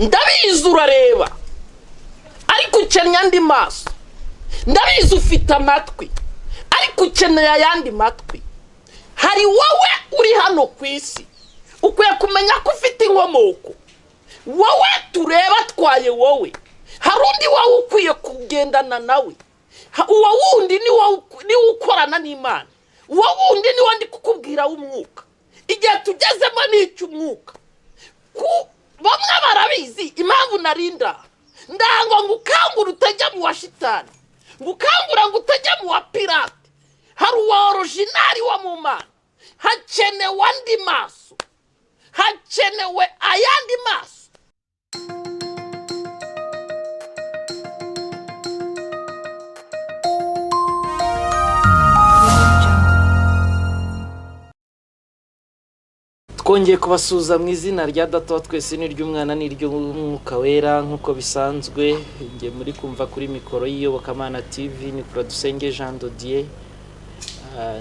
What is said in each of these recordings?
ndabizi urareba ariko ukeneye andi maso, ndabizi ufite amatwi ariko ukeneye ayandi matwi. Hari wowe uri hano ku isi ukwiye kumenya ko ufite inkomoko. Wowe tureba twaye wowe, hari undi wowe ukwiye kugendana nawe. Uwo wundi ni ukorana n'Imana, uwo wundi ni wandi kukubwira w'umwuka. Igihe tugezemo n'icyo umwuka bamwe barabizi impamvu narinda ndango ngukangura utajya mu wa shitani, ngukangura ngo utajya mu wa pirate. Hari uwa originali wa mu Mana, hakenewe andi maso, hakenewe ayandi maso. Twongeye kubasuza mu izina rya Data wa twese n'iry'Umwana n'iry'Umwuka Wera. Nkuko bisanzwe nge muri kumva kuri mikoro y'Iyobokamana TV ni Dusenge Jean Dodier,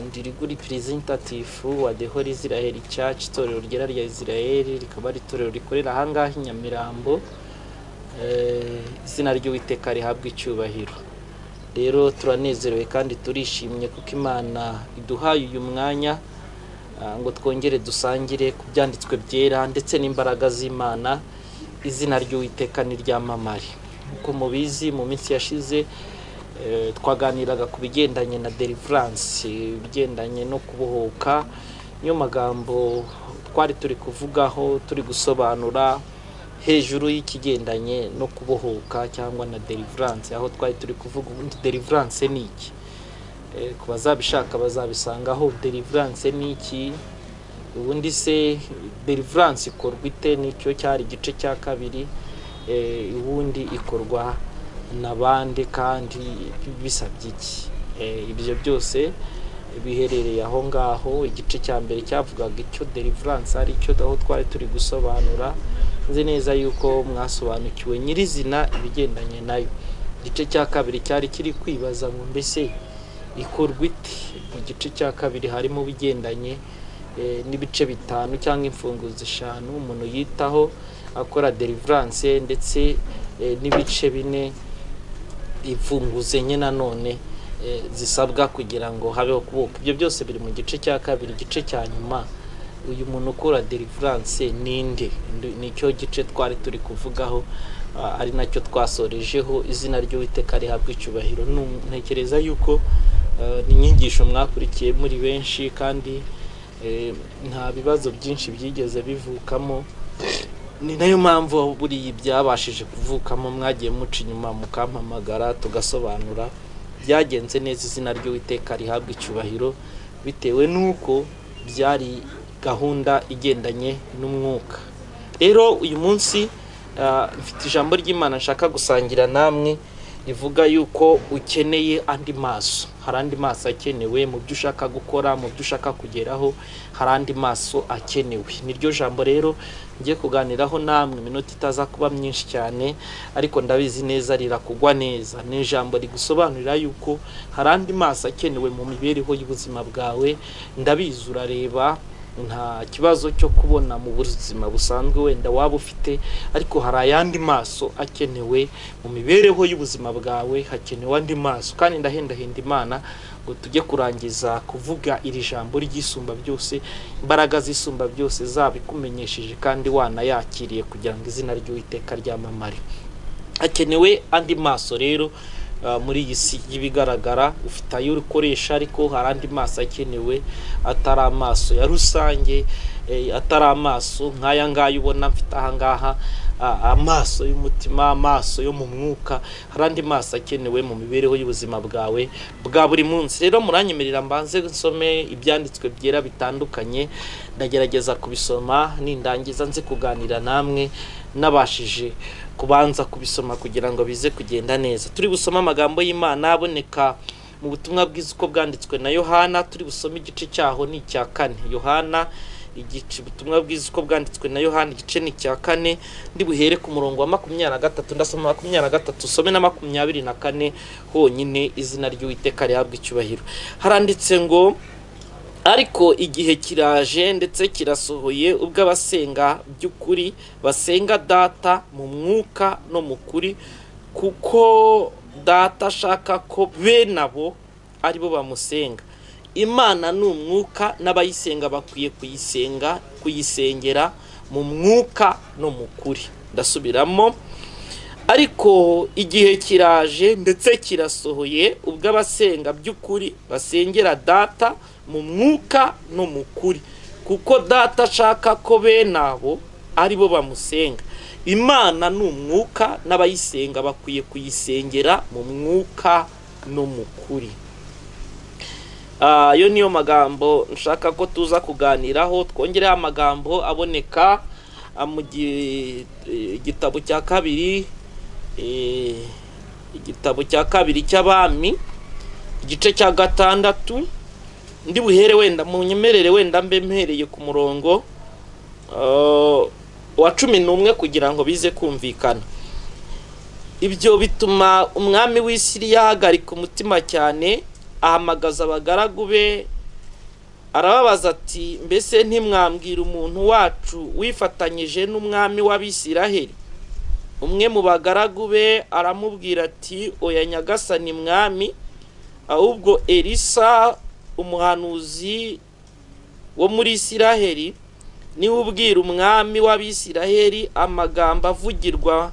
ndiri guri representative wa The Holy Israel Church, itorero ryera rya Israel, rikaba ari itorero rikorera ahangaha i Nyamirambo. Izina ry'Uwiteka rihabwa icyubahiro. Rero turanezerewe kandi turishimye kuko Imana iduhaye uyu mwanya ngo twongere dusangire ku byanditswe byera ndetse n'imbaraga z'Imana. Izina ry'Uwiteka niryamamare. Uko mubizi mu minsi yashize twaganiraga ku bigendanye na deliverance, bigendanye no kubohoka. Niyo magambo twari turi kuvugaho, turi gusobanura hejuru y'ikigendanye no kubohoka cyangwa na deliverance, aho twari turi kuvuga ubundi deliverance ni iki. Ku bazabishaka bazabisangaho deliverance ni iki, ubundi se deliverance ikorwa ite, nicyo cyari igice cya kabiri. Ubundi ikorwa nabande kandi bisabye iki. Ibyo byose biherereye aho ngaho. Igice cya mbere cyavugaga icyo deliverance ari cyo, aho twari turi gusobanura. Nzi neza yuko mwasobanukiwe nyirizina ibigendanye nayo. Igice cya kabiri cyari kiri kwibaza ngo mbese ikorwa ite. Mu gice cya kabiri harimo bigendanye n'ibice bitanu cyangwa imfunguzo 5 umuntu yitaho akora deliverance, ndetse n'ibice 4 imfunguzo enye nanone zisabwa kugira ngo habeho kuboka. Ibyo byose biri mu gice cya kabiri. Igice cya nyuma, uyu muntu ukora deliverance ninde, nicyo gice twari turi kuvugaho, ari nacyo twasorejeho. Izina ry'Uwiteka rihabwa icyubahiro. Ntekereza yuko ni inyigisho mwakurikiye muri benshi kandi nta bibazo byinshi byigeze bivukamo. Ni nayo mpamvu buri byabashije kuvukamo mwagiye muca inyuma mukampamagara tugasobanura. Byagenze neza. Izina ry'Uwiteka rihabwa icyubahiro bitewe nuko byari gahunda igendanye n'umwuka. Rero uyu munsi mfite ijambo ry'Imana nshaka gusangira namwe rivuga yuko ukeneye andi maso. Hari andi maso akenewe mu byo ushaka gukora, mu byo ushaka kugeraho, hari andi maso akenewe. Niryo jambo rero ngiye kuganiraho namwe. Iminota itaza kuba myinshi cyane ariko ndabizi neza rirakugwa neza. Ni ijambo rigusobanurira yuko hari andi maso akenewe mu mibereho y'ubuzima bwawe. Ndabizi urareba, nta kibazo cyo kubona mu buzima busanzwe wenda waba ufite, ariko hari ayandi maso akenewe mu mibereho y'ubuzima bwawe. Hakenewe andi maso kandi ndahendahenda Imana ngo tujye kurangiza kuvuga iri jambo ry'isumba byose, imbaraga z'isumba byose zabikumenyesheje kandi wanayakiriye kugira ngo izina ry'Uwiteka ryamamare. Hakenewe andi maso rero muri iyi si y'ibigaragara. Ufite ayo ukoresha, ariko hari andi maso akenewe atari amaso ya rusange, atari amaso nk'aya ngaya ubona mfite aha ngaha, amaso y'umutima, amaso yo mu mwuka. Hari andi maso akenewe mu mibereho y'ubuzima bwawe bwa buri munsi. Rero muranyemerera mbanze nsome ibyanditswe byera bitandukanye. Ndagerageza kubisoma, nindangiza nze kuganira namwe nabashije kubanza kubisoma kugira ngo bize kugenda neza. Turi busoma amagambo y'Imana aboneka mu butumwa bwiza uko bwanditswe na Yohana. Turi busoma igice cyaho ni icya 4. Yohana igice ubutumwa bwiza uko bwanditswe na Yohana igice ni icya 4. Ndi buhere ku murongo wa 23, ndasoma 23 some na 24 honyine. Izina ry'Uwiteka rihabwa icyubahiro. Haranditse ngo ariko igihe kiraje ndetse kirasohoye ubwo abasenga by'ukuri basenga data mu mwuka no mu kuri, kuko data ashaka ko bene abo aribo bamusenga. Imana ni umwuka, n'abayisenga bakwiye kuyisengera mu mwuka no mu kuri. Ndasubiramo, ariko igihe kiraje ndetse kirasohoye ubwo abasenga by'ukuri basengera data mu mwuka no mu kuri, kuko data ashaka ko bene abo aribo bamusenga. Imana ni umwuka, n'abayisenga bakwiye kuyisengera mu mwuka no mu kuri. Ayo niyo magambo nshaka ko tuza kuganiraho. Twongereho amagambo aboneka mu gitabo cya kabiri, igitabo cya kabiri cy'Abami, igice cya 6. Ndi buhere wenda munyemerere wenda mbe mpereye ku murongo wa 11 kugira ngo bize kumvikana. Ibyo bituma umwami w'Isiri yahagarika umutima cyane, ahamagaza abagaragu be arababaza ati, mbese ntimwambwira umuntu wacu wifatanyije n'umwami w'Abisiraheli? Umwe mu bagaragu be aramubwira ati, oya nyagasani mwami, ahubwo Elisa umuhanuzi wo muri Isiraheli niwe ubwira umwami w'Abisiraheli amagambo avugirwa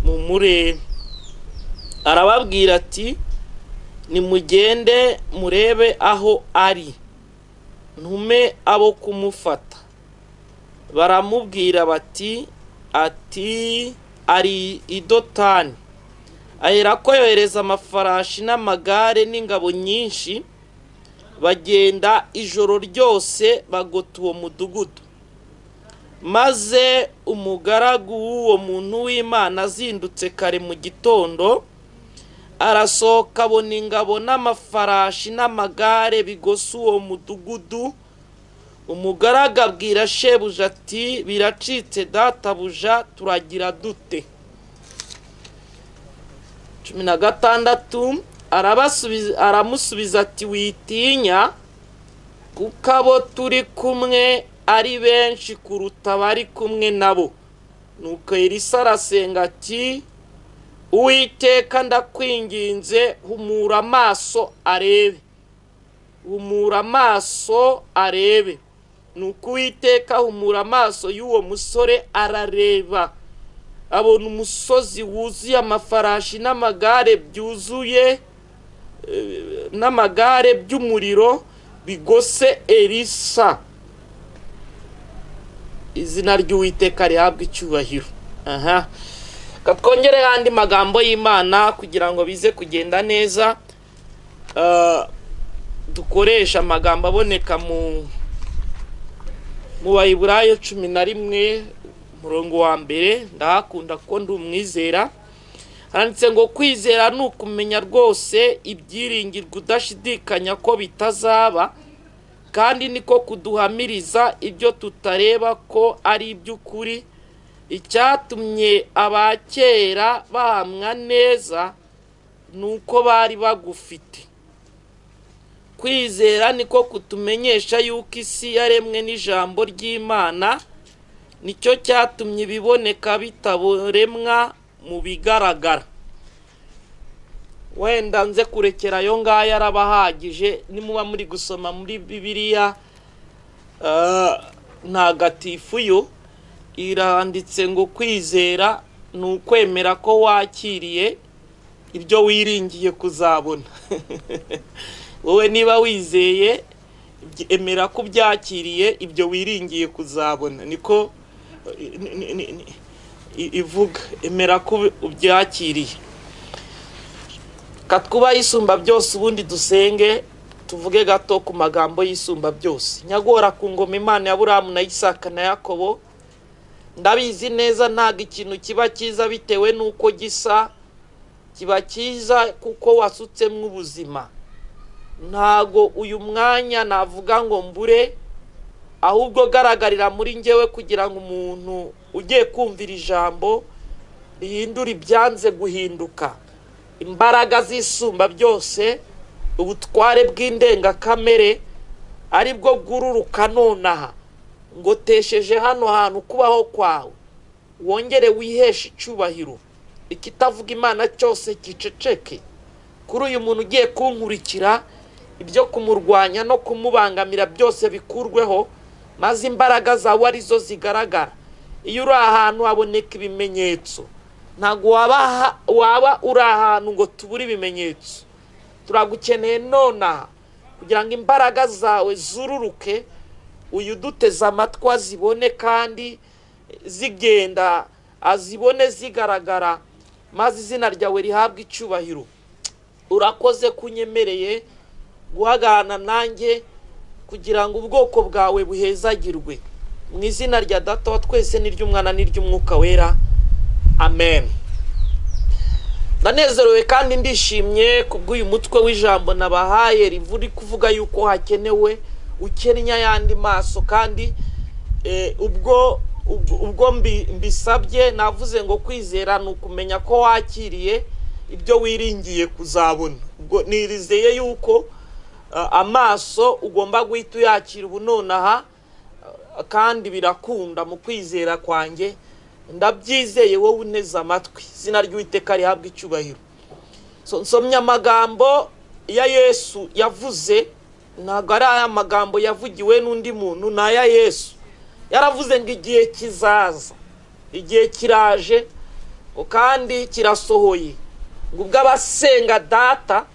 mu murere. Arababwira ati, nimugende murebe aho ari, ntume abo kumufata. Baramubwira bati ari i Dotani. Aherako yohereza amafarashi n'amagare n'ingabo nyinshi, bagenda ijoro ryose bagota uwo mudugudu. Maze umugaragu w'uwo muntu w'Imana azindutse kare mu gitondo, arasohoka abona ingabo n'amafarashi n'amagare bigose uwo mudugudu. Umugaragu abwira shebuja ati, biracitse databuja, turagira dute? 16. Aramusubiza ati, witinya, kuko abo turi kumwe ari benshi kuruta abari kumwe nabo. Nuko Elisa arasenga ati, Uwiteka ndakwinginze, humura amaso arebe. Humura amaso arebe. Nuko Uwiteka humura amaso y'uwo musore arareba, abona umusozi wuzuye amafarashi n'amagare byuzuye n'amagare by'umuriro bigose Elisa. Izina ry'Uwiteka rihabwe icyubahiro. Katwongere andi magambo y'Imana kugira ngo bize kugenda neza. Dukoresha amagambo aboneka mu Baheburayo 11 murongo wa 1. Ndahakunda ko ndi umwizera. Handitse ngo, kwizera ni ukumenya rwose ibyiringirwa udashidikanya ko bitazaba, kandi niko kuduhamiriza ibyo tutareba ko ari iby'ukuri. Icyatumye abakera bahamwa neza nuko bari bagufite. Kwizera niko kutumenyesha yuko isi yaremwe n'ijambo ry'Imana, nicyo cyatumye biboneka bitaboremwa mu bigaragara. Wenda nze kurekera yo ngaya arabahagije. Nimuba muri gusoma muri Bibiliya ntagatifu yo iranditse ngo kwizera ni ukwemera ko wakiriye ibyo wiringiye kuzabona. Wowe niba wizeye, emera ko byakiriye ibyo wiringiye kuzabona. Niko ivuga, emera ko ubyakiriye. Katwuba yisumba byose, ubundi dusenge tuvuge gato ku magambo yisumba byose. Nyagora ku ngoma Imana ya Aburahamu na Isaka na Yakobo, ndabizi neza ntago ikintu kiba cyiza bitewe nuko gisa, kiba cyiza kuko wasutsemo ubuzima. Ntago uyu mwanya navuga ngo mbure, ahubwo garagarira muri njyewe kugira ngo umuntu ugiye kumvira ijambo rihindura ibyanze guhinduka. Imbaraga zisumba byose, ubutware bw'indengakamere aribwo bwururuka nonaha ngo tesheje hano hantu kubaho kwawe, wongere wiheshe icyubahiro, ikitavuga Imana cyose giceceke. Kuri uyu muntu ugiye kunkurikira, ibyo kumurwanya no kumubangamira byose bikurweho, maze imbaraga zawe arizo zigaragara. Iyo uri ahantu haboneka ibimenyetso, ntago waba uri ahantu ngo tubure ibimenyetso. Turagukeneye nonaha kugira ngo imbaraga zawe zururuke, uyuduteze amatwi azibone kandi zigenda, azibone zigaragara, maze izina ryawe rihabwe icyubahiro. Urakoze kunyemereye guhagarana nanjye kugira ngo ubwoko bwawe buhezagirwe, mu izina rya Data wa twese n'iry'Umwana n'iry'Umwuka wera, amen. Ndanezerewe kandi ndishimye kubw'uyu mutwe w'ijambo nabahaye rivuri kuvuga yuko hakenewe ukenya yandi maso, kandi ubwo mbisabye navuze ngo kwizera ni ukumenya ko wakiriye ibyo wiringiye kuzabona. Ubwo nirizeye yuko amaso ugomba guhita uyakira ubu nonaha, kandi birakunda mu kwizera kwanjye. Ndabyizeye wowe uneze amatwi, izina ry'Uwiteka rihabwe icyubahiro. Nsomye amagambo ya Yesu yavuze, ntabwo ari aya magambo yavugiwe n'undi muntu, ni aya Yesu. Yaravuze ngo igihe kizaza, igihe kiraje kandi kirasohoye, ngo ubwo abasenga Data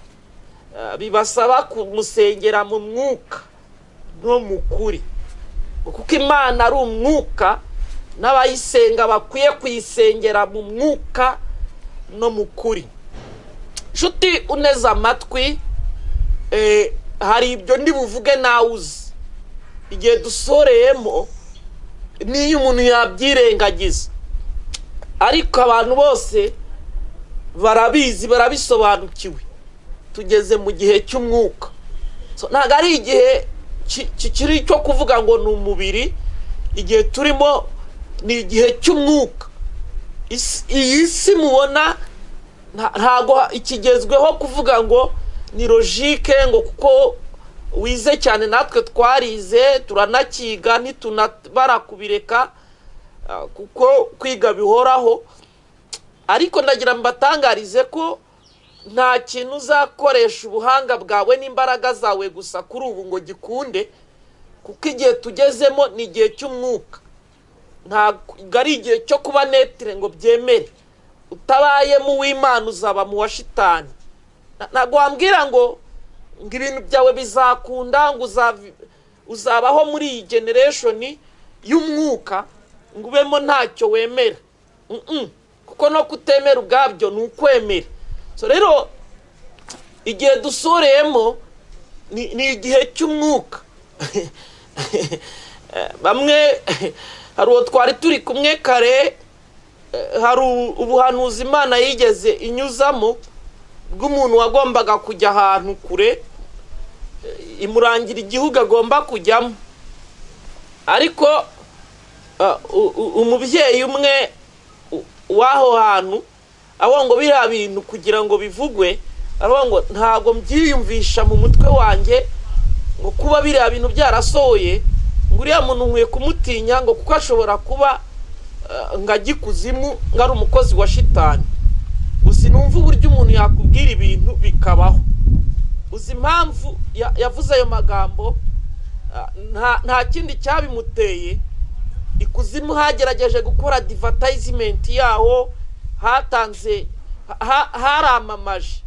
bibasaba kumusengera mu mwuka no mu kuri, kuko Imana ari umwuka, n'abayisenga bakwiye kuyisengera mu mwuka no mu kuri. Nshuti uneze amatwi, hari ibyo ndi buvuge nawe uzi. Igihe dusoreyemo niyo umuntu yabyirengagiza, ariko abantu bose barabizi, barabisobanukiwe. Tugeze mu gihe cy'umwuka, ntabwo ari igihe kikiri cyo kuvuga ngo ni umubiri. Igihe turimo ni igihe cy'umwuka. Iyi si mubona ntago ikigezweho kuvuga ngo ni logique, ngo kuko wize cyane natwe twarize turanakiga ntitunabara kubireka, kuko kwiga bihoraho. Ariko ndagira mbatangarize ko nta kintu uzakoresha ubuhanga bwawe n'imbaraga zawe gusa kuri ubu ngo gikunde, kuko igihe tugezemo ni igihe cy'umwuka. Ntabwo ari igihe cyo kuba netre ngo byemere. Utabaye mu w'Imana uzaba mu wa shitani. Ntabwo wambwira ngo ibintu byawe bizakunda, ngo uzabaho muri iyi generation y'umwuka ngo ubemo ntacyo wemera. Kuko no kutemera ubwabyo ni ukwemera. Rero igihe dusoreyemo ni igihe cy'umwuka. Bamwe hari uwo twari turi kumwe kare, hari ubuhanuzi Imana yigeze inyuzamo bw'umuntu wagombaga kujya ahantu kure, imurangira igihugu agomba kujyamo. Ariko umubyeyi umwe w'aho hantu aho ngo biriya bintu kugira ngo bivugwe, aravuga ngo ntago mbyiyumvisha mu mutwe wanjye ngo kuba biriya bintu byarasohoye, ngo uriya muntu nkwiye kumutinya, ngo kuko ashobora kuba ngagikuzimu, ngo ari umukozi wa shitani. Uzi numva uburyo umuntu yakubwira ibintu bikabaho. Uzi impamvu yavuze ayo magambo? Nta kindi cyabimuteye. Ikuzimu hagerageje gukora advertisement yaho, hatanze haramamaje.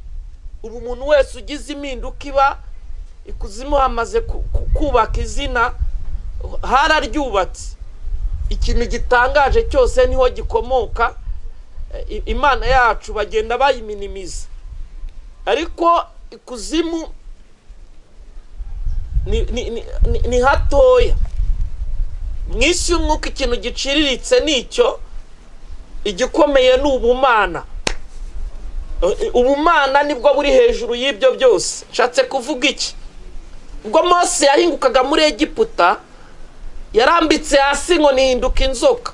Ubu umuntu wese ugize impinduka iba ikuzimu hamaze kubaka izina, hararyubatse. Ikintu gitangaje cyose niho gikomoka. Imana yacu bagenda bayiminimiza, ariko ikuzimu ni hatoya. Mwisi y'umwuka ikintu giciriritse nicyo, igikomeye ni ubumana. Ubumana nibwo buri hejuru y'ibyo byose. Nshatse kuvuga iki? Ubwo Mose yahingukaga muri Egiputa, yarambitse hasi ngo nihinduka inzoka.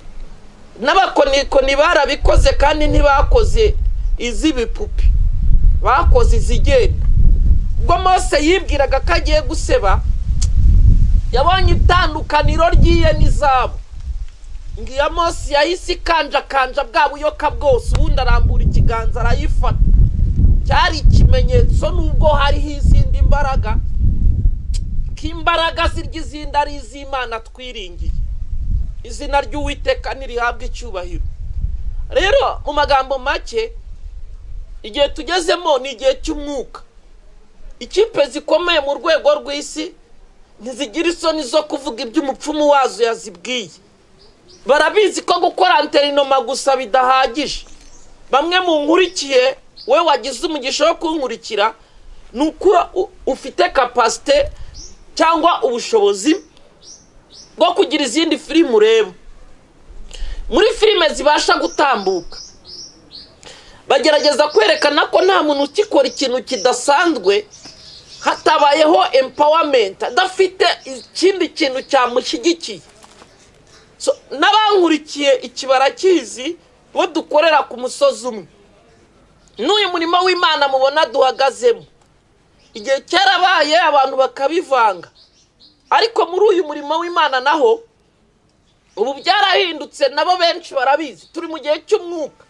N'abakonikoni barabikoze, kandi ntibakoze iz'ibipupi, bakoze izigenda. Ubwo Mose yibwiraga ko agiye guseba, yabonye itandukaniro ry'iye n'izabo. Ngiya Mose yahise kanja bwa buyoka bwose, ubundi arambura ikiganza arayifata. Cyari ikimenyetso nubwo hariho izindi mbaraga, k'imbaraga zirya izindi ari iz'Imana twiringiye. Izina ry'Uwiteka nirihabwe icyubahiro. Rero mu magambo make, igihe tugezemo ni igihe cy'umwuka. Ikipe zikomeye mu rwego rw'isi ntizigira isoni zo kuvuga iby'umupfumu wazo yazibwiye. Barabizi ko gukora anterinoma gusa bidahagije. Bamwe mu nkurikiye, we wagize umugisha wo kunkurikira, nuko ufite capacité cyangwa ubushobozi bwo kugira izindi filime ureba. Muri filime zibasha gutambuka, bagerageza kwerekana ko nta muntu ukikora ikintu kidasanzwe hatabayeho empowerment, adafite ikindi kintu cyamushyigikiye. So n'abankurikiye ikibara kizi bo dukorera ku musozi umwe. N'uyu murimo w'Imana mubona duhagazemo, igihe cyarabaye abantu bakabivanga, ariko muri uyu murimo w'Imana naho ubu byarahindutse, nabo benshi barabizi. Turi mu gihe cy'umwuka.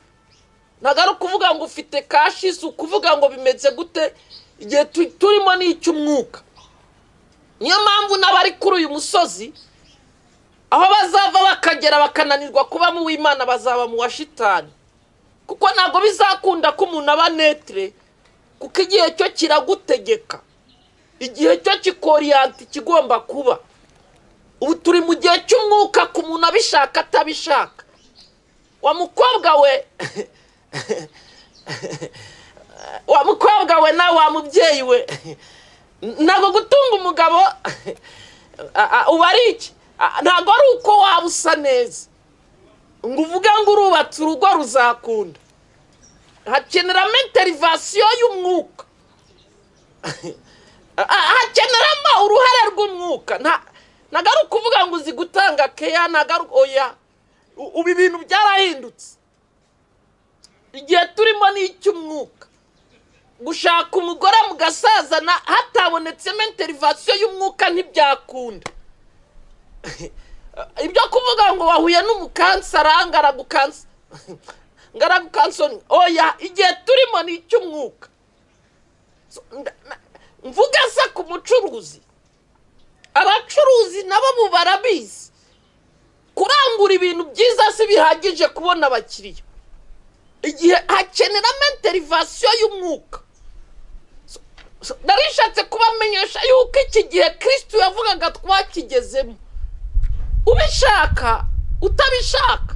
Nagaro kuvuga ngo ufite kashi, si ukuvuga ngo bimeze gute. Igihe turimo ni icy'umwuka. Niyo mpamvu n'abari kuri uyu musozi, aho bazava bakagera bakananirwa kuba mu w'Imana, bazaba mu wa shitani. Kuko ntago bizakunda ko umuntu aba netre, kuko igihe cyo kiragutegeka. Igihe cyo kikoriyanti kigomba kuba. Ubu turi mu gihe cy'umwuka, ku muntu abishaka atabishaka. Wa mukobwa we wa mukobwa we na wa mubyeyi we, ntago gutunga umugabo ubari iki, ntago ari uko wabusa neza ngo uvuge ngo urubatse urugo ruzakunda. Hakeneramo intervention y'umwuka, hakeneramo uruhare rw'umwuka. Ntago ari ukuvuga ngo uzi gutanga keya, ntago ari oya. Ubu ibintu byarahindutse. Igihe turimo ni icy'umwuka. Gushaka umugore mugasazana hatabonetsemo intervention y'umwuka ntibyakunda. Ibyo kuvuga ngo wahuye n'umukansara ngaragukansoni, oya. Igihe turimo ni icy'umwuka. Mvuga se ku mucuruzi, abacuruzi nabo barabizi kurangura ibintu byiza si bihagije kubona abakiriya. Igihe hakeneramo intervention y'umwuka. Narishatse kubamenyesha yuko iki gihe Kristo yavugaga twakigezemo. Ubishaka utabishaka.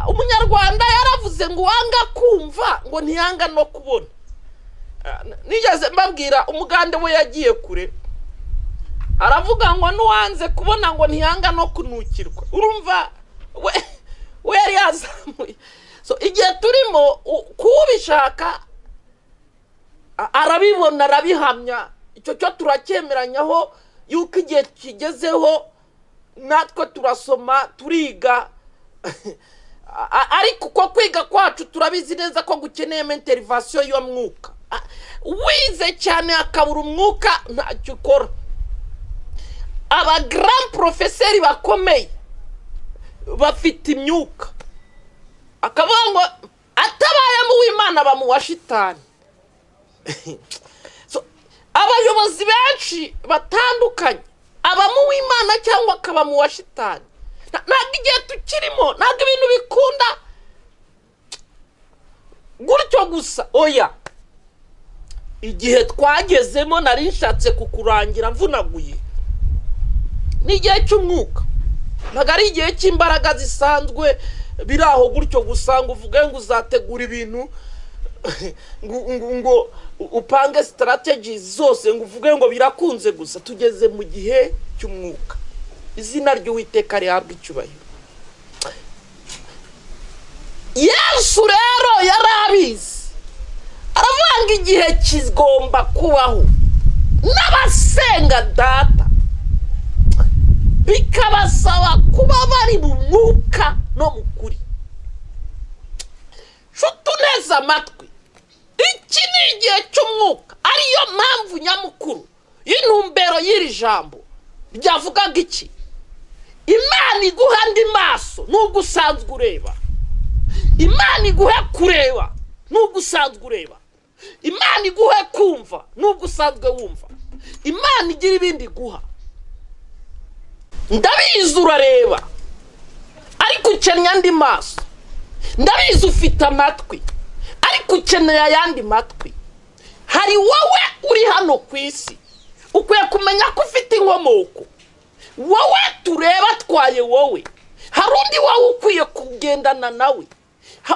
Umunyarwanda yaravuze ngo wanga kumva ngo ntiyanga no kubona. Nigeze mbabwira umugande we yagiye kure, aravuga ngo nuwanze kubona ngo ntiyanga no kunukirwa. Urumva we yari yazamuye. So igihe turimo kubishaka arabibona, arabihamya. Icyo cyo turacyemeranyaho yuko igihe kigezeho, natwe turasoma turiga. Ariko uko kwiga kwacu turabizi neza ko gukeneyemo intervention y'umwuka. Wize cyane akabura umwuka ntacyo ukora. Aba grand professeur bakomeye bafite imyuka, akavuga ngo atabaye mu w'Imana ba mu wa shitani. So abayobozi benshi batandukanye, aba mu w'Imana cyangwa akaba mu wa shitani. Ntabwo igihe tukirimo, ntabwo ibintu bikunda gutyo gusa, oya. Igihe twagezemo nari nshatse kukurangira mvunaguye, ni igihe cy'umwuka. Ntabwo ari igihe cy'imbaraga zisanzwe biraho gutyo gusa ngo uvuge ngo uzategura ibintu ngo upange strategies zose ngo uvuge ngo birakunze gusa. Tugeze mu gihe cy'umwuka. Izina ry'Uwiteka rihabwe icyubahiro. Yesu rero yarabizi, aravuga ngo igihe kigomba kubaho n'abasenga data bikabasaba kuba bari mu mwuka no mu kuri. Shutuneza amatwi, iki ni igihe cy'umwuka. Ariyo mpamvu nyamukuru y'intumbero y'iri jambo byavugaga iki? Imana iguha andi maso nubwo usanzwe ureba. Imana iguhe kureba nubwo usanzwe ureba. Imana iguhe kumva nubwo usanzwe wumva. Imana igira ibindi guha. Ndabizi urareba ariko ukeneye andi maso. Ndabizi ufite amatwi ariko ukeneye ayandi matwi. Hari wowe uri hano ku isi ukwiye kumenya ko ufite inkomoko. Wowe tureba twaye wowe. Hari undi wowe ukwiye kugendana nawe.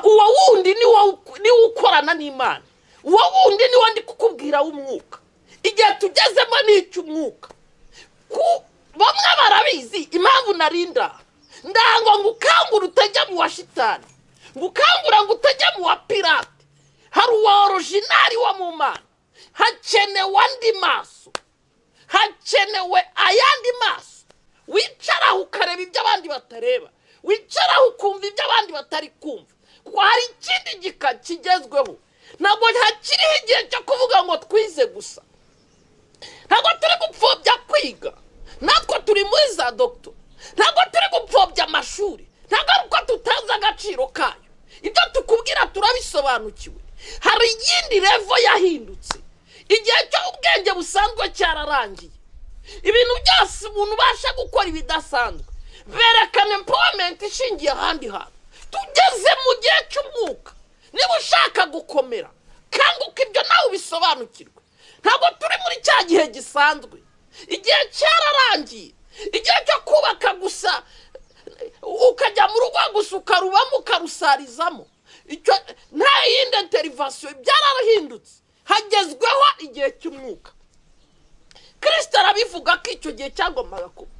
Uwo wundi ni ukorana n'Imana. Uwo wundi ni wandi kukubwira umwuka. Igihe tugezemo n'icy'umwuka. Bamwe barabizi impamvu narinda. Ndango ngukangura utajya mu wa shitani. Ngukangura ngo utajya mu wa pirate. Hari uwa originali wa mu Mana. Hakenewe andi maso. Hakenewe ayandi maso. Wicaraho ukareba ibyo abandi batareba. Wicaraho ukumva ibyo abandi batari kumva. Kuko hari ikindi gika kigezweho. Ntabwo hakiriho igihe cyo kuvuga ngo twize gusa. Ntabwo turi gupfobya kwiga. Natwe turi muri za doctor. Ntabwo turi gupfobya amashuri. Ntabwo ari uko tutazi agaciro kayo. Ibyo tukubwira turabisobanukiwe. Hari iyindi level yahindutse. Igihe cyo ubwenge busanzwe cyararangiye. Ibintu byose umuntu basha gukora ibidasanzwe. Berekana empowerment ishingiye ahandi hantu. Tugeze mu gihe cy'umwuka. Niba ushaka gukomera kanguka ibyo nawe ubisobanukirwe. Ntabwo turi muri cya gihe gisanzwe. Igihe cyararangiye. Igihe cyo kubaka gusa ukajya mu rugo gusa ukarubamo ukarusarizamo. Icyo nta yindi intervention byarahindutse. Hagezweho igihe cy'umwuka. Kristo arabivuga ko icyo gihe cyagombaga kuba.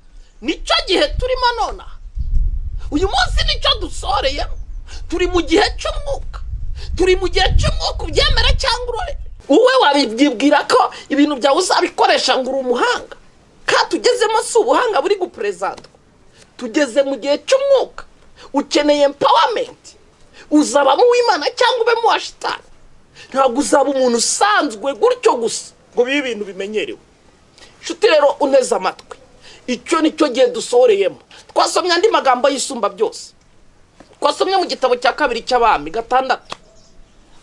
Nicyo gihe turimo nona. Uyu munsi nicyo dusoreyemo. Turi mu gihe cy'umwuka. Turi mu gihe cy'umwuka ubyemera cyangwa urore. Uwe wabibyibwira ko ibintu byawe uzabikoresha ngo uri umuhanga. Ka tugezemo si ubuhanga buri gupresentwa. Tugeze mu gihe cy'umwuka. Ukeneye empowerment. Uzaba mu w'Imana cyangwa ube mu wa shitani. Ntabwo uzaba umuntu usanzwe gutyo gusa ngo bibe ibintu bimenyerewe. Shuti rero uneze amatwi. Icyo nicyo gihe dusoreyemo. Twasomye andi magambo y'isumba byose. Twasomye mu gitabo cya 2 cy'Abami 6.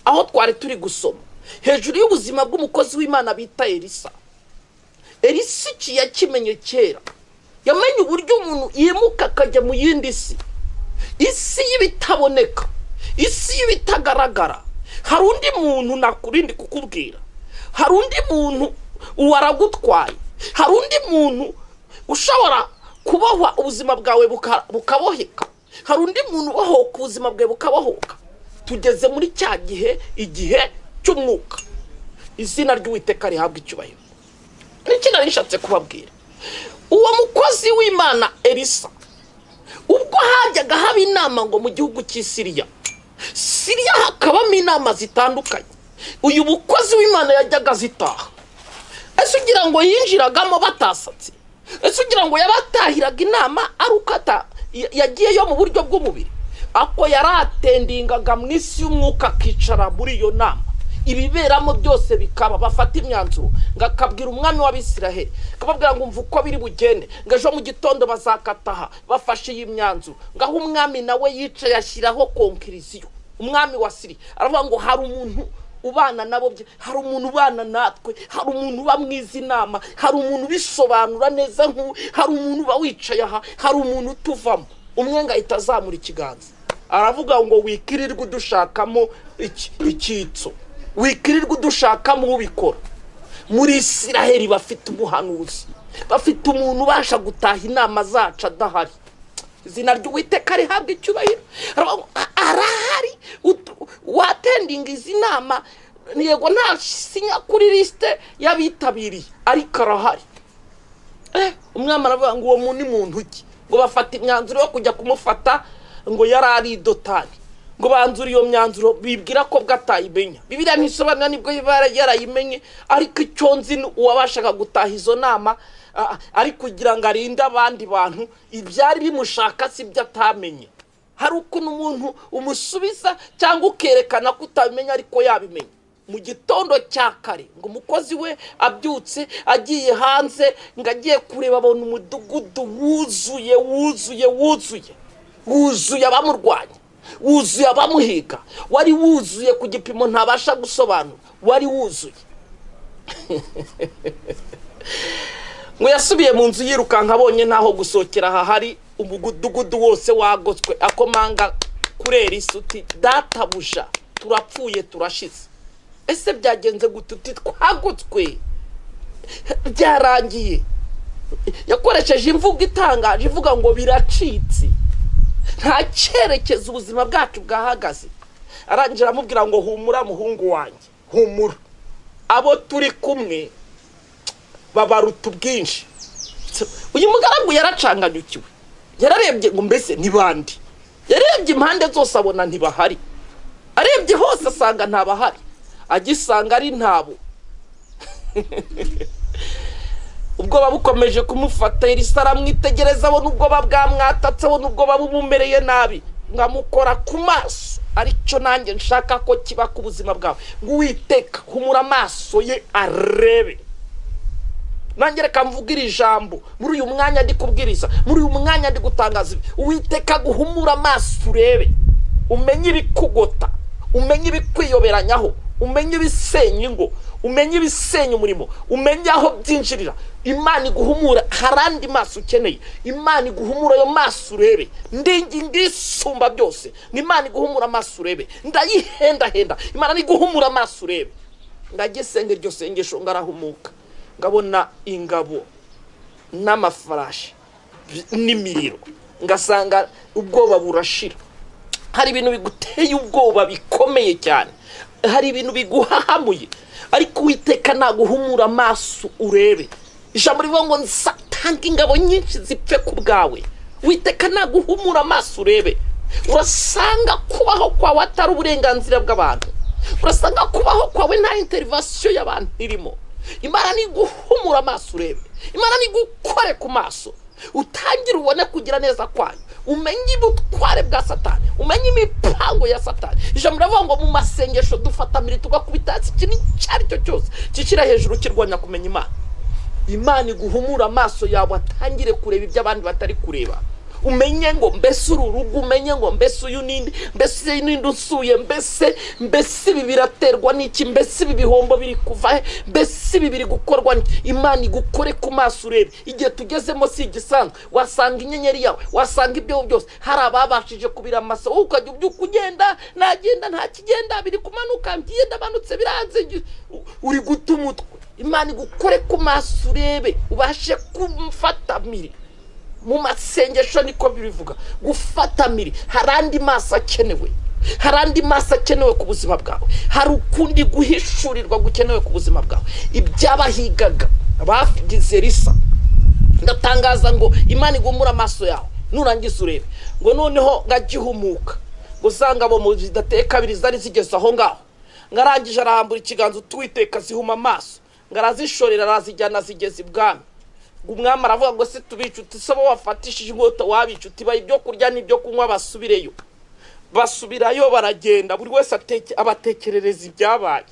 Aho twari turi gusoma hejuru y'ubuzima bw'umukozi w'Imana bita Elisa. Elisa yakimenye kera. Yamenye uburyo umuntu yimuka akajya mu yindi si. Isi y'ibitaboneka. Isi y'ibitagaragara. Hari undi muntu nakurindi kukubwira. Hari undi muntu uwaragutwaye. Hari undi muntu ushobora kubohwa ubuzima bwawe bukaboheka. Hari undi muntu ubohoka ubuzima bwawe bukabohoka. Tugeze muri cya gihe, igihe cy'umwuka. Izina ry'Uwiteka rihabwa icyubahiro. Niki nari nshatse kubabwira. Uwo mukozi w'Imana Elisa ubwo hajyaga haba inama ngo mu gihugu cy'Isiriya. Siriya hakabamo inama zitandukanye. Uyu mukozi w'Imana yajyaga zitaha. Ese ugira ngo yinjiragamo batasatse. Ese ugira ngo yabatahiraga inama arukata yagiyeyo mu buryo bw'umubiri. Ako yaratendingaga mu isi y'umwuka akicara muri iyo nama. Ibiberamo byose bikaba bafata imyanzuro ngakabwira umwami w'Abisiraheli kababwira ngo mvu uko biri bugende ngajo mu gitondo bazakataha bafashe y'imyanzuro ngaho umwami nawe yica yashyiraho konkiriziyo. Umwami wa Siriya aravuga ngo hari umuntu ubana nabo, hari umuntu ubana natwe, hari umuntu uba mwiza inama, hari umuntu bisobanura neza, hari umuntu uba wicaye aha, hari umuntu utuvamo. Umwe ngahita azamura ikiganza aravuga ngo wikirirwe udushakamo icyitso, wikirirwe udushakamo ubikora. Muri Isiraheli bafite umuhanuzi, bafite umuntu ubasha gutaha inama zacu adahari. Izina ry'Uwiteka rihabwa icyubahiro. Arahari watendinga izi nama, yego nta sinya kuri liste yabitabiriye ariko arahari. Umwami aravuga ngo uwo muntu ni muntu ki, ngo bafata imyanzuro yo kujya kumufata ngo yarari Dotani, ngo banzura iyo myanzuro bibwira ko bwatayimenya. Bibiliya ntisobanura nibwo yarayimenye, ariko icyo nzi uwabashaga gutaha izo nama ari kugira ngo arinde abandi bantu ibyari bimushaka si byo atamenye. Hari ukuntu umuntu umusubiza cyangwa ukerekana ko utabimenya ariko yabimenye. mu gitondo cya kare ngo umukozi we abyutse agiye hanze ngo agiye kureba abona umudugudu wuzuye abamurwanya, wuzuye abamuhiga, wari wuzuye ku gipimo ntabasha gusobanura, wari wuzuye. ngo yasubiye mu nzu yirukanka abonye ntaho gusohokera hahari, umudugudu wose wagotswe, akomanga kurera isuti, databuja turapfuye turashize. Ese byagenze gututi twagotswe byarangiye. Yakoresheje imvugo itangaje ivuga ngo biracitse, nta cyerekezo ubuzima bwacu bwahagaze. Arangira amubwira ngo humura muhungu wanjye, humura, abo turi kumwe babaruta ubwinshi. Uyu mugaragu yaracanganyukiwe, yararebye ngo mbese nibandi, yarebye impande zose abona ntibahari, arebye hose asanga ntabahari, agisanga ari ntabo. ubwoba bukomeje kumufata, Elisa aramwitegereza abona ubwoba bwamwatatse, abona ubwoba bumumereye nabi, ngamukora ku maso. Aricyo nanjye nshaka ko kiba ku buzima bwawe, ngo Uwiteka humura amaso ye arebe. Nanjye reka mvugira ijambo muri uyu mwanya ndi kubwiriza, muri uyu mwanya ndi gutangaza, Uwiteka guhumura amaso urebe, umenye ibikugota, umenye ibikwiyoberanyaho, umenye ibisenya ingo, umenye ibisenya umurimo, umenye aho byinjirira. Imana iguhumura, harandi maso ukeneye, Imana iguhumura ayo maso urebe. Ndinginga isumba byose, Imana iguhumura amaso urebe, ndayihenda Imana niguhumura amaso urebe. Ngagisenge iryo sengesho ngarahumuka, ngabona ingabo n'amafarashi n'imiriro, ngasanga ubwoba burashira. Hari ibintu biguteye ubwoba bikomeye cyane, hari ibintu biguhahamuye, ariko Uwiteka naguhumura amaso urebe. Ijambo rivuga ngo nsatanga ingabo nyinshi zipfe ku bwawe. Uwiteka naguhumura amaso urebe. Urasanga kubaho kwawe atari uburenganzira bw'abantu, urasanga kubaho kwawe nta intervention y'abantu irimo. Imana niguhumura amaso urebe, Imana nigukore ku maso, utangira ubone kugira neza kwayo, umenye ubutware bwa Satani, umenye imipango ya Satani. Ijambo rivuga ngo mu masengesho dufata miri tugakubita ikintu cyari cyo cyose kikira hejuru kirwanya kumenya Imana. Imana iguhumura amaso yawe, atangire kureba ibyo abandi batari kureba. Umenye ngo mbese ururugu, umenye ngo mbese uyu nindi, mbese nindi usuye, mbese ibi biraterwa n'iki, mbese ibi bihombo biri kuva, mbese ibi biri gukorwa. Imana igukore ku maso urebe. Igihe tugezemo si igisanzwe, wasanga inyenyeri yawe, wasanga ibyo byose hari ababashije kubira amasa, wowe ukajya ubyuka ugenda, nagenda nta kigenda, biri kumanuka, ngenda manutse biranze, uri guta umutwe. Imana igukore ku maso urebe, ubashe kumfata miri. Mu masengesho niko bivuga, gufata miri. Harandi maso akenewe, harandi maso akenewe ku buzima bwawe, hari ukundi guhishurirwa gukenewe ku buzima bwawe. Ibyabahigaga bagize Elisa, ndatangaza ngo Imana igumura amaso yawe nurangiza urebe. Ngo noneho ngagihumuka, gusanga abo mu zidateka kabiri zari zigeze aho ngaho, ngarangije arahambura ikiganza, Uwiteka zihuma amaso, ngarazishorera arazijyana zigeze ibwami. Umwami aravuga ngo se tubica utisaba wafatishije inkota wabica utibaye ibyo kurya n'ibyo kunywa, basubirayo baragenda, buri wese abatekerereza ibyabaye.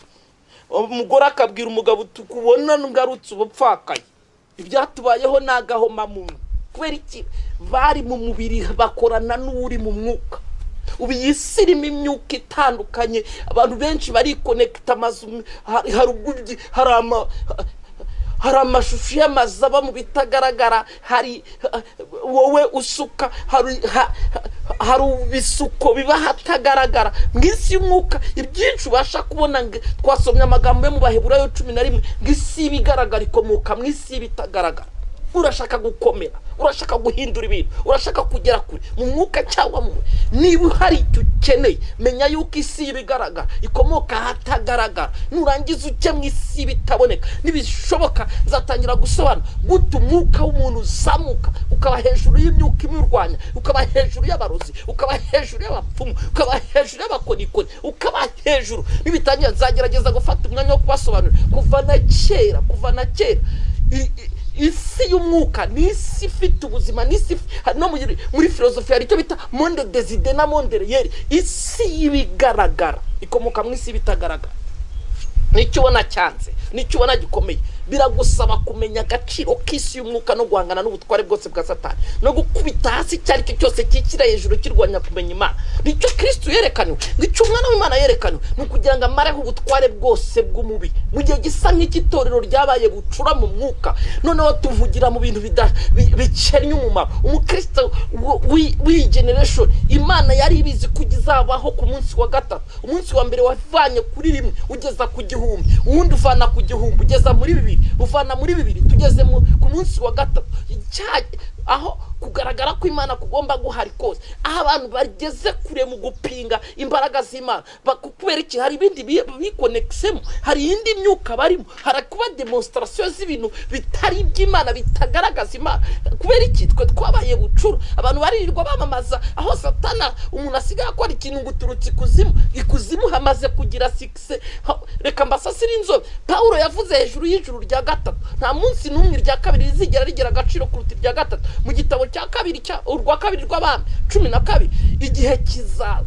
Umugore akabwira umugabo, tukubona ngarutse ubupfakaye, ibyatubayeho nagahoma mu kubera iki? Bari mu mubiri bakorana n'uri mu mwuka. Ubu yisirimo imyuka itandukanye, abantu benshi bari connecta amazu, hari amashusho y'amazaba mu bitagaragara, hari wowe usuka, hari ubisuko biba hatagaragara. Mwisi y'umwuka ibyinshi ubasha kubona. Twasomye amagambo yo mu Baheburayo 11 ngisi bigaragara ikomoka mwisi bitagaragara. Urashaka gukomera, urashaka guhindura ibintu, urashaka kugera kure mu mwuka cyangwa mu, niba hari icyo ukeneye, menya yuko isi ibigaragara ikomoka hatagaragara. Nurangiza uke mu isi bitaboneka, nibishoboka zatangira gusobanura gute umwuka w'umuntu uzamuka ukaba hejuru y'imyuka imurwanya, ukaba hejuru y'abarozi, ukaba hejuru y'abapfumu, ukaba hejuru y'abakonikoni, ukaba hejuru. Nibitangira nzagerageza gufata umwanya wo kubasobanurira kuva na kera. Isi y'umwuka ni isi ifite ubuzima, ni isi no muri filozofi hari icyo bita monde des idées na monde réel. Isi y'ibigaragara ikomoka mu isi bitagaragara. nicyo ubona cyanze, nicyo ubona gikomeye. Biragusaba kumenya agaciro k'isi y'umwuka no guhangana n'ubutware bwose bwa Satani no gukubita hasi cyari cyo cyose kikira hejuru kirwanya kumenya Imana. Nicyo Kristo yerekaniwe, nicyo umwana w'Imana yerekaniwe, no kugira ngo amareho ubutware bwose bw'umubi mu gihe gisa nk'ikitorero ryabaye bucura mu mwuka. Noneho tuvugira mu bintu bicennye umumaro. Umukristo w'iyi generation Imana yari ibizi kugizabaho ku munsi wa gatatu. Umunsi wa mbere wavanye kuri 1 ugeza ku 1000, uwundi uvana ku 1000 ugeza muri 2, uvana muri 2 tugeze ku munsi wa gatatu. Aho kugaragara ko Imana kugomba guhari kose, aho abantu bageze kure mu gupinga imbaraga z'Imana. Kubera iki? Hari ibindi bikonexemo, hari indi myuka barimo, hari kuba demonstration z'ibintu bitari iby'Imana, bitagaragaza Imana. Kubera iki? Twe twabaye bucuru, abantu baririrwa bamamaza aho Satana umuntu asigaye akora ikintu nguturutse ikuzimu hamaze kugira 6. Reka mbasasira inzobe. Paulo yavuze hejuru y'ijuru rya gatatu, nta munsi n'umwe rya kabiri rizigera rigira agaciro kuruta irya gatatu. Mu gitabo cya kabiri urwa kabiri rw'Abami 12 igihe kizaza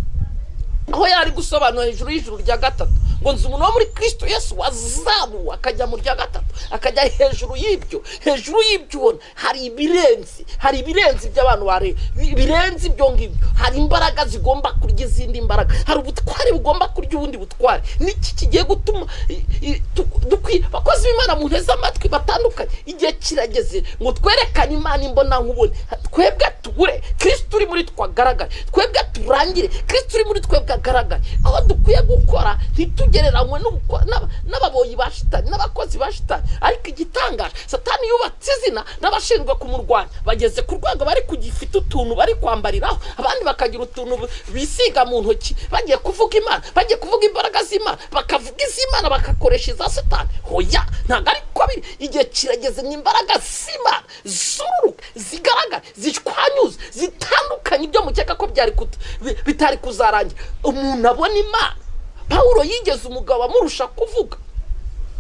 aho yari gusobanura hejuru y'ijuru rya gatatu ngo nzi umuntu wo muri Kristo Yesu wazamuwe akajya mu rya gatatu, akajya hejuru y'ibyo ubona hari ibirenzi by'abantu bare birenzi ibyo ngibyo. Hari imbaraga zigomba kurya izindi imbaraga, hari ubutware bugomba kurya ubundi butware. Niki kigiye gutuma bakozi b'Imana mu nteze amatwi batandukanye? Igihe kirageze ngo twerekane Imana imbona nkubone, twebwe tugure Kristo uri muri twagaragara, twebwe turangire Kristo uri muri twebwe agaragara. Aho dukwiye gukora ntitugereranywe n'ababoyi ba Shitani n'abakozi ba Shitani. Ariko igitangaje, Satani yubatse izina n'abashinzwe kumurwanya bageze ku rwego bari kugifita utuntu bari kwambariraho, abandi bakagira utuntu bisiga mu ntoki bagiye kuvuga Imana, bagiye kuvuga imbaraga z'Imana, bakavuga iz'Imana bakakoresha za Satani. Hoya, ntago ari ko biri. Igihe kirageze n'imbaraga z'Imana zururuka zigaragara, zishwanyuze, zitandukanye ibyo mukeka ko bitari kuzarangira. Umuntu abona Imana. Paulo yigeze umugabo amurusha kuvuga,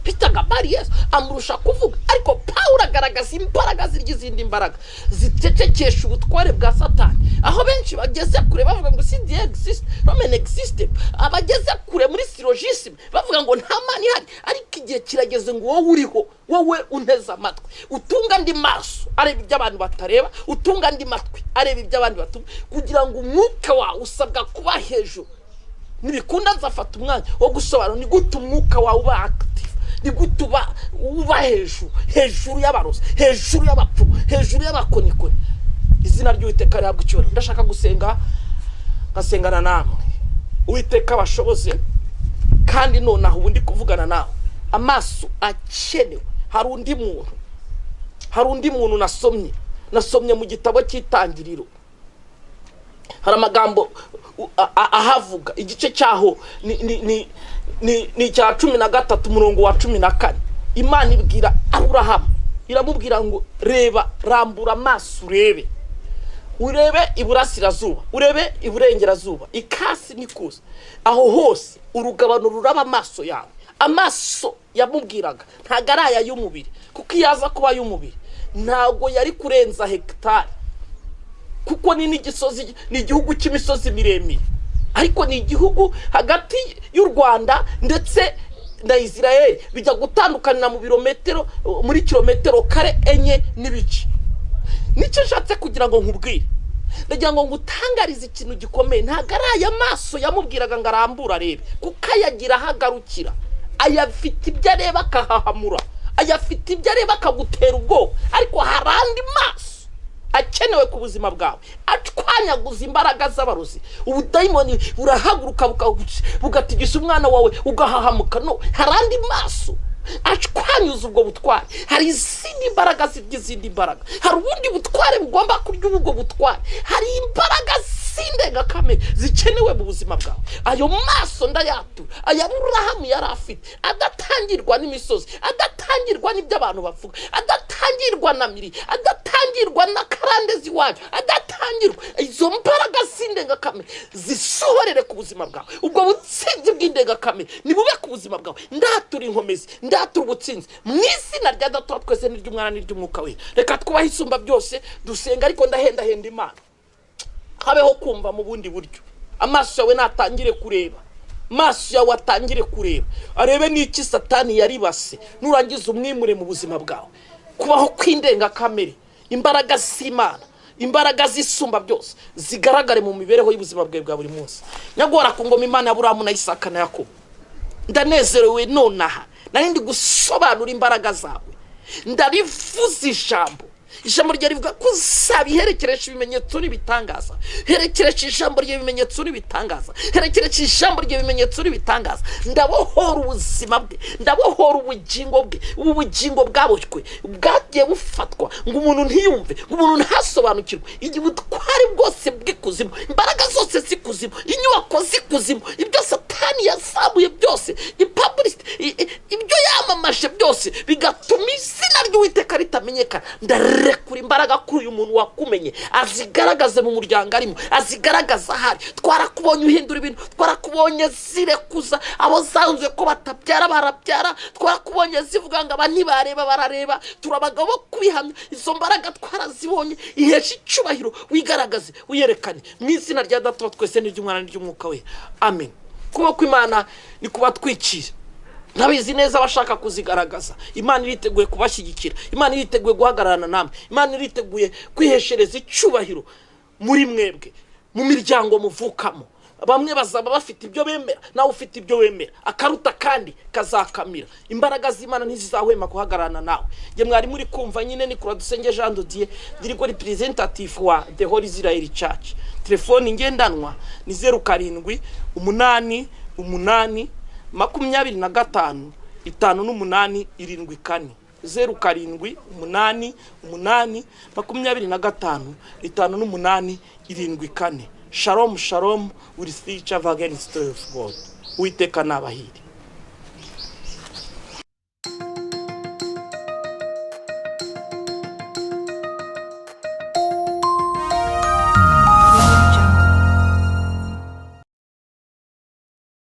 bitaga Yesu amurusha kuvuga, ariko Paulo agaragaza imbaraga z'izindi imbaraga zicecekesha ubutware bwa Satani. Aho benshi bageze kure bavuga ngo si exist, Roman existe, abageze kure muri syllogisme bavuga ngo nta Mana ihari. Ariko igihe kirageze ngo wowe uriho, wowe unteze amatwi, utunga andi maso areba ibyo abantu batareba, utunga andi matwi areba ibyo abandi batumva, kugira ngo umwuka wawe usabwa kuba hejuru. Nibikunda nzafata umwanya wo gusobanura ni gute umwuka wawe uba active, ni gute uba hejuru y'abarozi, hejuru y'abapfumu, hejuru y'abakonikoni. Izina ry'Uwiteka rihabwa icyubahiro. Ndashaka gusenga, ngasengana namwe. Uwiteka abashoboze, kandi nonaho ubundi kuvugana nawe amaso akenewe. Hari undi muntu nasomye mu gitabo cy'Itangiriro. Hari amagambo ahavuga, igice cyaho ni cya 13 umurongo wa 14. Imana ibwira Aburahamu, iramubwira ngo reba, rambura amaso urebe iburasirazuba, urebe iburengerazuba, ikasi n'ikusi, aho hose urugabano ruraba amaso yawe. Amaso yamubwiraga ntago ari aya y'umubiri, kuko iyaza kuba y'umubiri ntago yari kurenza hegitari, kuko ni igihugu cy'imisozi miremire. Ariko ni igihugu hagati y'u Rwanda ndetse na Israel bijya gutandukanira muri kilometero kare 4 n'ibice. Nicyo nshatse kugira ngo nkubwire, ndagira ngo ngutangarize ikintu gikomeye. Ntago ari aya maso yamubwiraga ngo arambura arebe, kuko ayagira hagarukira, ayafite ibyo areba akahahamura, ayafite ibyo areba akagutera ubwoba. Ariko harandi maso akenewe ku buzima bwawe, atwanyaguza imbaraga z'abarozi. Ubudayimoni burahaguruka bugatigisa umwana wawe ugahahamuka. No, harandi maso atwanyuza ubwo butware. Hari izindi imbaraga z'izindi imbaraga, hari ubundi butware bugomba kurya ubwo butware. Hari imbaraga z'indengakamere zikenewe mu buzima bwawe. Ayo maso ndayatura, aya Aburahamu yari afite, adatangirwa n'imisozi, adatangirwa n'ibyo abantu bavuga, adatangirwa na miri, adatangirwa na karande ziwacu, adatangirwa. Izo mbaraga z'indengakamere zisohorere ku buzima bwawe. Ubwo butsinzi bw'indengakamere nibube ku buzima bwawe. Ndatura inkomezi, ndatura ubutsinzi mu izina rya Data twese n'iry'Umwana n'iry'Umwuka we. Reka twubahe isumba byose dusenga, ariko ndahenda Imana habeho kumva mu bundi buryo. Amaso yawe natangire kureba, maso yawe atangire kureba, arebe n'iki satani yaribase, nurangiza umwimure mu buzima bwawe. Kubaho kw'indenga kamere, imbaraga z'Imana, imbaraga zisumba byose zigaragare mu mibereho y'ubuzima bwawe bwa buri munsi. Nyagora ku ngoma Imana ya Aburahamu na Isaka na Yakobo, ndanezerewe nonaha, narindi gusobanura imbaraga zawe. Ndarivuza ijambo rye rivuga ko uzabiherekeresha ibimenyetso n'ibitangaza. Herekeresha ijambo rye ibimenyetso n'ibitangaza, herekeresha ijambo rye ibimenyetso n'ibitangaza. Ndabohora ubuzima bwe, ndabohora ubugingo bwe, ubu bugingo bwaboshywe bwagiye bufatwa ngo umuntu ntiyumve, ngo umuntu ntasobanukirwe, igihe ubutwari bwose bw'ikuzimu, imbaraga zose z'ikuzimu, inyubako z'ikuzimu, ibyo satani yasabuye byose, ibyo yamamaje byose bigatuma izina ry'Uwiteka ritamenyekana. Ndarekura imbaraga kuri uyu muntu wakumenye, azigaragaze mu muryango arimo, azigaragaza ahari. Twarakubonye uhindura ibintu, twarakubonye zirekuza abo zanze ko batabyara barabyara, twarakubonye zivuga ngo aba ntibareba barareba. Turabagabo bo kubihamya, izo mbaraga twarazibonye. Ihesha icyubahiro, wigaragaze, uyerekane mu izina rya Data wa twese n'iry'Umwana n'iry'Umwuka we, amen. Kuba kw'Imana ni kuba twikira, nabizi neza bashaka kuzigaragaza. Imana iriteguye kubashyigikira, Imana iriteguye guhagararana namwe, Imana iriteguye kwiheshereza icyubahiro muri mwebwe, mu miryango muvukamo. Bamwe bazaba bafite ibyo bemera, nawe ufite ibyo wemera, akaruta kandi kazakamira. Imbaraga z'Imana ntizizahwema guhagararana nawe. Nge mwari muri kumva nyine ni Kuradusenge Jean de Dieu, dirigori representative wa The Holy Israel Church. Telefoni ngendanwa ni 07 8 8 25 58 74. 07 8 8 25 58 74. Shalom, shalom, we'll see each other again, story of God. Uwiteka nabahiri.